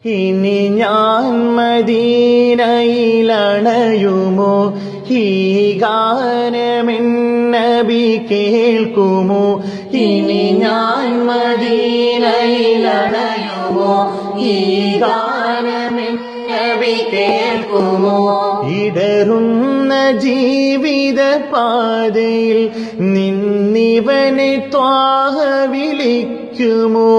ഇനി ഞാൻ മദീനയിലണയുമോ ഈ ഗാനമെൻ നബി കേൾക്കുമോ ഇനി ഞാൻ മദീനയിലണയുമോ ഈ ഗാനമെൻ നബി കേൾക്കുമോ ഇടറുന്ന ജീവിത പാതയിൽ നിന്നിവനെ ത്വാഹ വിളിക്കുമോ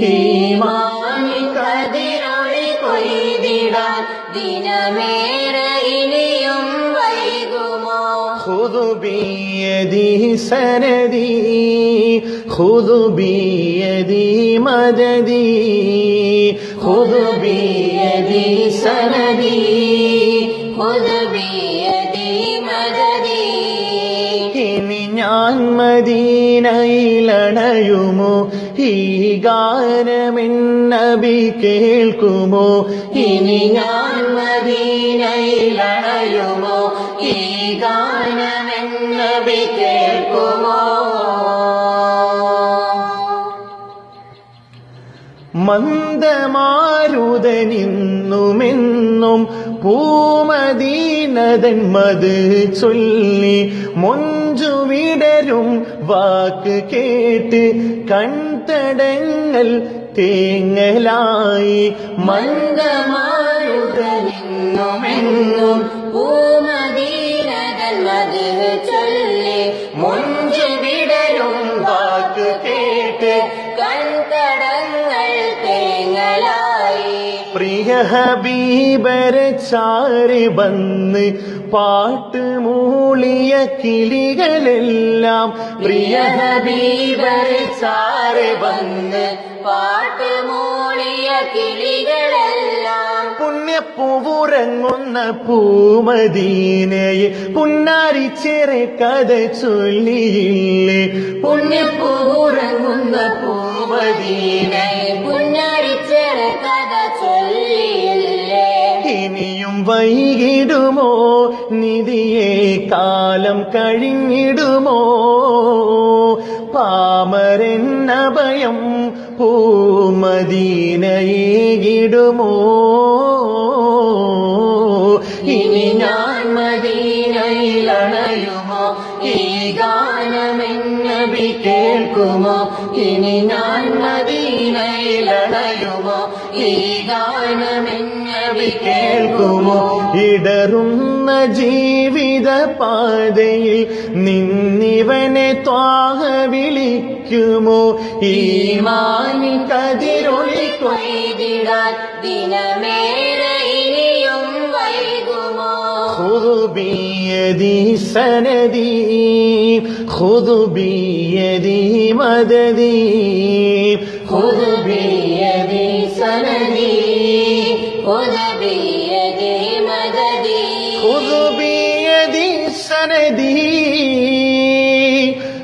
ഈമാനിൻ കതിരൊളി കൊയ്തിടാൻ ദിനമേറെ ഇനിയും വൈകുമോ ഖുദു ബിയദി സനദി ഖുദു ബിയദി മദദി ഖുദു ബിയദി സനദി ഖുദു ബിയദി മദദി ഇനി ഞാൻ മദീനയിലണയുമോ ഈ ഗാനമെൻ നബി കേൾക്കുമോ ഇനി ഞാൻ മദീനയിലണയുമോ ഈ ഗാനമെൻ നബി കേൾക്കുമോ മന്ദമാരുതനിന്നുമെന്നും പൂമദീനതൻ മത് ചൊല്ലി മൊഞ്ചുവിടരും വാക്ക് കേട്ട് കൺതടങ്ങൾ തേങ്ങലായി മന്ദമാരുതനിന്നുമെന്നും പൂമദീനതൻ മത് ചൊല്ലി മൊഞ്ചുവിടരും വാക്ക് കേട്ട് കൺതടങ്ങൾ തേങ്ങലായി പ്രിയ ഹബീബരെ ചാരി വന്ന് പാട്ട് മൂളിയ കിളികളെല്ലാം പ്രിയ ഹബീബരെ ചാരി വന്ന് പാട്ട് മൂളിയ കിളികളെല്ലാം പുണ്യപ്പൂവുറങ്ങുന്ന പൂമദീനയെ പുന്നാരിച്ചേറെ കഥ ചൊല്ലിയില്ലേ പുണ്യപ്പൂവുറങ്ങുന്ന പൂമദീനയെ പുന്നാരിച്ചേറെ കഥ ചൊല്ലിയില്ലേ ഇനിയും വൈകിടുമോ നിധിയെ കാലം കഴിഞ്ഞിടുമോ പാമരൻ അഭയം പൂമദീനയേകിടുമോ ഇനി ഞാൻ മദീനയിലണയുമോ ഈ ഗാനമെൻ നബി കേൾക്കുമോ ഇനി ഞാൻ മദീനയിലണയുമോ ഈ ഗാനമെൻ നബി കേൾക്കുമോ ഇടറുന്ന ജീവിത പാതയിൽ നിന്നിവനെ ത്വാഹ വിളിക്കുമോ ഈമാനിൻ കതിരൊളി കൊയ്തിടാൻ ദിനമേറെ ഇനിയും വൈകുമോ ഖുദു ബിയദി സനദി ഖുദു ബിയദി മദദി ഖുദു ബിയദി സനദി ഖുദു ബിയദി മദദി ഖുദു ബിയദി സനദി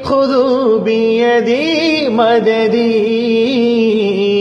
ഖുദു ബിയദി മദദി